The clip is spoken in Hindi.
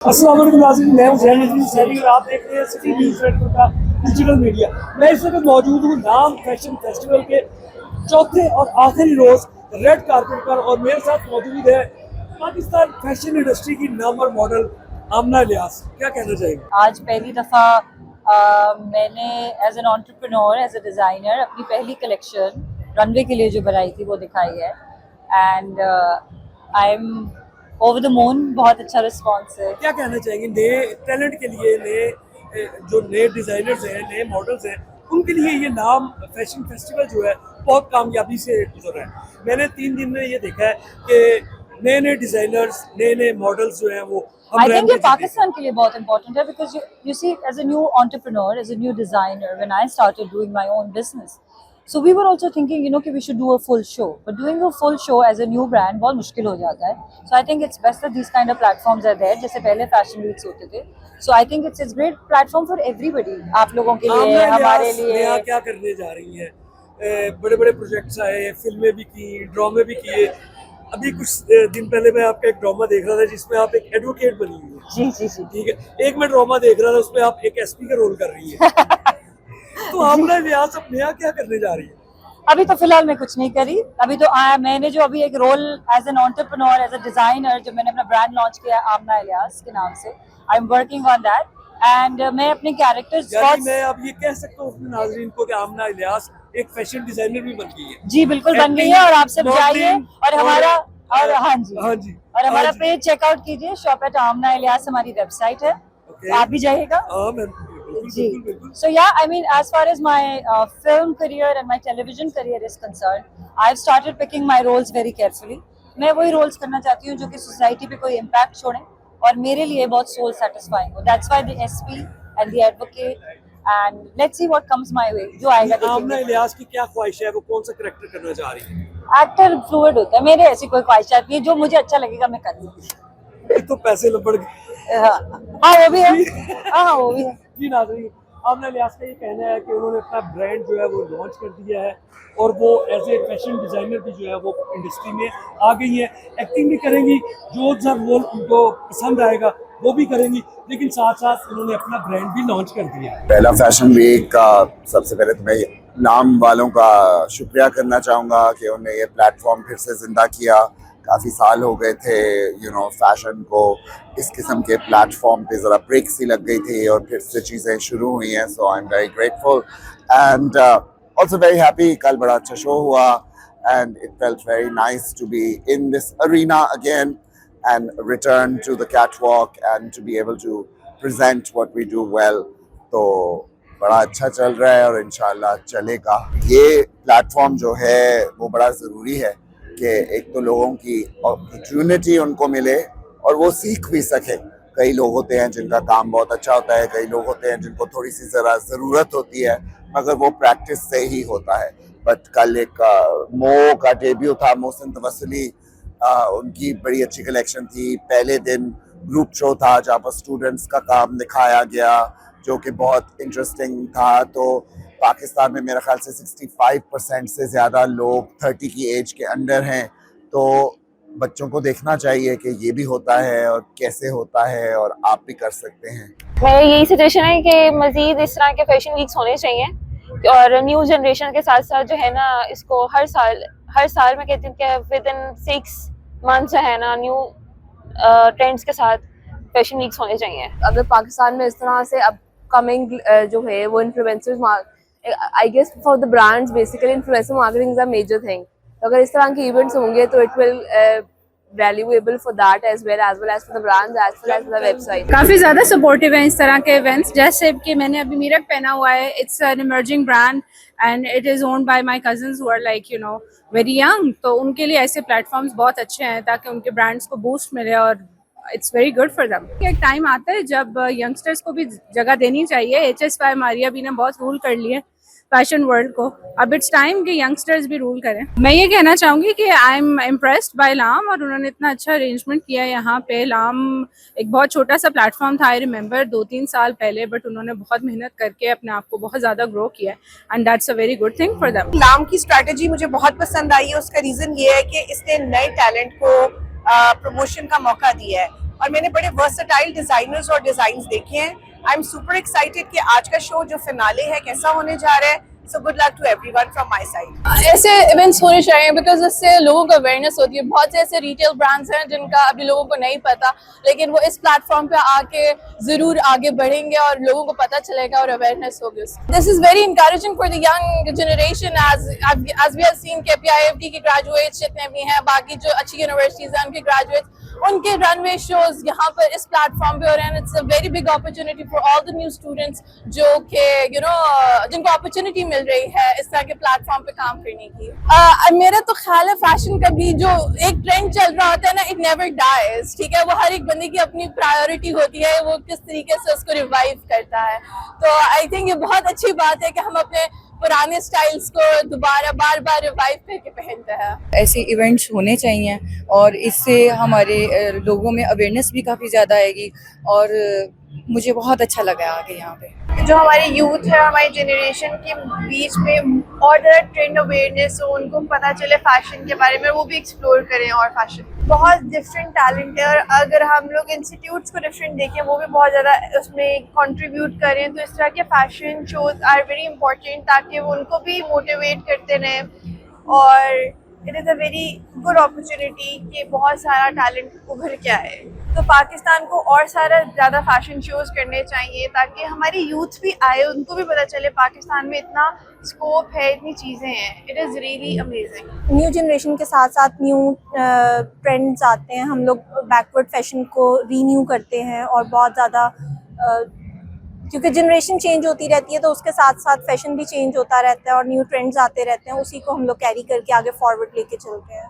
अस्सलाम वालेकुम नाज़रीन, मैं हूं ज़ैन अज़ीज़ सैनी और आप देख रहे हैं सिटी न्यूज़ नेटवर्क का डिजिटल मीडिया। मैं इस वक्त मौजूद हूं नाम फैशन फेस्टिवल के चौथे और आखिरी रोज़ रेड कारपेट पर और मेरे साथ मौजूद है पाकिस्तान फैशन इंडस्ट्री की नामवर मॉडल आमना इलियास। क्या कहना चाहेंगे? आज पहली दफ़ा मैंने as an entrepreneur, as a designer अपनी पहली कलेक्शन रनवे के लिए जो बनाई थी वो दिखाई है and I am over the moon. बहुत अच्छा रिस्पॉन्स है। क्या कहना चाहेंगे नए टैलेंट के लिए, जो नए डिज़ाइनर्स हैं, नए मॉडल्स हैं, उनके लिए ये नाम फैशन फेस्टिवल जो है बहुत कामयाबी से गुजर रहा है। मैंने 3 दिन में ये देखा है कि नए नए डिज़ाइनर्स, नए नए मॉडल्स जो हैं वो I think ये पाकिस्तान के लिए बहुत important है because you see as a new entrepreneur, as a new designer, when I started doing my own business, so we were also thinking कि we should do a full show, but doing a full show as a new brand बहुत मुश्किल हो जाता है. So I think it's best that these kind of platforms are there. जैसे पहले fashion weeks होते थे. So I think it's great platform for everybody. आप लोगों के लिए, हमारे लिए. क्या करने जा रही हैं? बड़े बड़े प्रोजेक्ट्स आए, फिल्में भी की, ड्रामे भी किए। अभी कुछ दिन पहले मैं आपका एक ड्रामा देख रहा था जिसमें आप एक एडवोकेट बनी हुई है। जी जी जी, ठीक है। एक मैं ड्रामा देख रहा था उसमें आप एक एसपी का रोल कर रही है। तो आमना इलियास अब नया क्या करने जा रही है? अभी तो फिलहाल मैं कुछ नहीं करी। अभी तो मैंने जो अभी एक role as an entrepreneur, as a designer, जो मैंने अपना ब्रांड लॉन्च किया आमना इलियास के नाम से, I am working on that and मैं अपने कैरेक्टर्स मैं अब ये कह सकता हूँ अपने नाज़रीन को कि आमना इलियास एक फैशन डिजाइनर भी बन गई है। जी बिल्कुल बन गई है और आप सब जाइए और हमारा और हाँ जी और हमारा पेज चेकआउट कीजिए। शॉप एट आमना इलियास हमारी वेबसाइट है, आप भी जाइएगा जी। So yeah, I mean, as far as my film career and my television career is concerned, I've started picking my roles very carefully. मैं वही roles करना चाहती हूँ जो कि society पे कोई impact छोड़े और मेरे लिए बहुत soul satisfying हो. That's why the SP and the advocate and let's see what comes my way. जो आएगा देखेंगे। आमना इलियास की क्या ख्वाहिश है? वो कौन सा कैरेक्टर करना चाह रही है? एक्टर फ्लूइड होता है, मेरे ऐसी कोई ख्वाहिशात नहीं है। जो मुझे अच्छा लगेगा मैं करूँगी। तो पैसे लपड़ गए। हाँ वो भी है, हाँ वो भी है। जी नाज़रीन, आमना इलियास का ये कहना है कि उन्होंने अपना ब्रांड जो है वो लॉन्च कर दिया है और वो एज ए फैशन डिज़ाइनर भी जो है वो इंडस्ट्री में आ गई है। एक्टिंग भी करेंगी, जो सा रोल उनको पसंद आएगा वो भी करेंगी, लेकिन साथ साथ उन्होंने अपना ब्रांड भी लॉन्च कर दिया है। पहला फैशन वीक का सबसे पहले तो मैं नाम वालों का शुक्रिया करना चाहूँगा कि उन्हें ये प्लेटफॉर्म फिर से ज़िंदा किया। काफ़ी साल हो गए थे फैशन को इस किस्म के प्लेटफॉर्म पे ज़रा ब्रेक सी लग गई थी और फिर से चीज़ें शुरू हुई हैं। So I am very grateful and also very happy. कल बड़ा अच्छा शो हुआ and it felt very nice to be in this arena again and return to the catwalk and to be able to present what we do well. तो बड़ा अच्छा चल रहा है और इंशाल्लाह चलेगा। ये प्लेटफॉर्म जो है वो बड़ा ज़रूरी है कि एक तो लोगों की अपॉर्चुनिटी उनको मिले और वो सीख भी सके। कई लोग होते हैं जिनका काम बहुत अच्छा होता है, कई लोग होते हैं जिनको थोड़ी सी ज़रा ज़रूरत होती है मगर वो प्रैक्टिस से ही होता है। बट कल एक मो का डेब्यू था, मोहसिन तवस्सुली, उनकी बड़ी अच्छी कलेक्शन थी। पहले दिन ग्रुप शो था जहाँ पर स्टूडेंट्स का काम दिखाया गया जो कि बहुत इंटरेस्टिंग था। तो पाकिस्तान में मेरे ख्याल से 65% से ज़्यादा लोग 30 की एज के अंडर हैं। तो बच्चों को देखना चाहिए कि ये भी होता है और कैसे होता है और आप भी कर सकते हैं। मेरा यही सजेशन है कि मज़ीद इस तरह के फैशन वीक्स होने चाहिए और न्यू जनरेशन के साथ साथ जो है ना इसको हर साल मैं कहती हूँ कि विद इन 6 मंथ्स जो है ना न्यू ट्रेंड्स के साथ फैशन वीक्स होने चाहिए। अगर पाकिस्तान में इस तरह से अपकमिंग जो है वो influencers, I guess for the brands basically influencer marketing is a major thing. तो अगर इस तरह के इवेंट्स होंगे तो it will valuable for that as well as for the brands as well as the website. काफ़ी ज़्यादा सपोर्टिव है इस तरह के इवेंट्स। जैसे कि मैंने अभी मीरक पहना हुआ है, it's an emerging brand and it is owned by my cousins who are like very young. तो उनके लिए ऐसे प्लेटफॉर्म्स बहुत अच्छे हैं ताकि उनके ब्रांड्स को बूस्ट मिले और it's very good for them. एक टाइम आता है जब यंगस्टर्स को भी जगह देनी चाहिए। HSY मारिया भी ने बहुत रूल कर लिए फैशन वर्ल्ड को, अब इट्स टाइम कि यंगस्टर्स भी रूल करें। मैं ये कहना चाहूँगी कि आई एम इम्प्रेस्ड बाय लाम और उन्होंने इतना अच्छा अरेंजमेंट किया यहाँ पे। लाम एक बहुत छोटा सा प्लेटफॉर्म था, आई रिमेंबर 2-3 साल पहले, बट उन्होंने बहुत मेहनत करके अपने आप को बहुत ज़्यादा ग्रो किया and that's a very good thing for them. लाम की स्ट्रैटेजी मुझे बहुत पसंद आई है। उसका रीज़न ये है कि इसने नए टैलेंट को प्रमोशन का मौका दिया है और मैंने बड़े वर्सेटाइल डिजाइनर्स और डिजाइन्स देखे हैं। आई एम सुपर एक्साइटेड कि आज का शो जो फिनाले है कैसा होने जा रहा है। So good luck to everyone from my side. ऐसे इवेंट्स होने चाहिए बिकॉज इससे लोगों को अवेयरनेस होती है। बहुत से ऐसे रिटेल ब्रांड्स हैं जिनका अभी लोगों को नहीं पता, लेकिन वो इस प्लेटफॉर्म पे आके जरूर आगे बढ़ेंगे और लोगों को पता चलेगा और अवेयरनेस होगी। This is very encouraging for the young generation as we have seen के PIFT के ग्रेजुएट्स जितने भी हैं, बाकी जो अच्छी यूनिवर्सिटीज हैं उनके ग्रेजुएट्स, उनके रनवे शोज यहाँ पर इस प्लेटफॉर्म पे हो रहे हैं। It's a very big opportunity for all the new students जो कि जिनको अपॉर्चुनिटी मिल रही है इस तरह के प्लेटफॉर्म पे काम करने की। मेरा तो ख्याल है फैशन का भी जो एक ट्रेंड चल रहा होता है ना, इट नेवर डाइज, ठीक है। वो हर एक बंदे की अपनी प्रायोरिटी होती है, वो किस तरीके से उसको रिवाइव करता है। तो आई थिंक ये बहुत अच्छी बात है कि हम अपने पुराने स्टाइल्स को दोबारा बार बार रिवाइव करके पहनते हैं। ऐसे इवेंट्स होने चाहिए और इससे हमारे लोगों में अवेयरनेस भी काफ़ी ज़्यादा आएगी और मुझे बहुत अच्छा लगा आगे यहाँ पे। जो हमारे यूथ है, हमारी जनरेशन के बीच में और ज़्यादा ट्रेंड अवेयरनेस हो, उनको पता चले फैशन के बारे में, वो भी एक्सप्लोर करें। और फैशन बहुत डिफरेंट टैलेंट है और अगर हम लोग इंस्टीट्यूट्स को डिफरेंट देखें, वो भी बहुत ज़्यादा उसमें कंट्रीब्यूट करें। तो इस तरह के fashion shows are very important ताकि वो उनको भी मोटिवेट करते रहें। और it is a very good opportunity कि बहुत सारा टैलेंट उभर के आए। तो पाकिस्तान को और सारा ज़्यादा फैशन शोज़ करने चाहिए ताकि हमारी यूथ भी आए, उनको भी पता चले पाकिस्तान में इतना स्कोप है, इतनी चीज़ें हैं। It is really amazing. New generation के साथ साथ न्यू ट्रेंड्स आते हैं, हम लोग बैकवर्ड फैशन को रीन्यू करते हैं और बहुत ज़्यादा क्योंकि जनरेशन चेंज होती रहती है तो उसके साथ साथ फैशन भी चेंज होता रहता है और न्यू ट्रेंड्स आते रहते हैं, उसी को हम लोग कैरी करके आगे फॉरवर्ड लेके चलते हैं।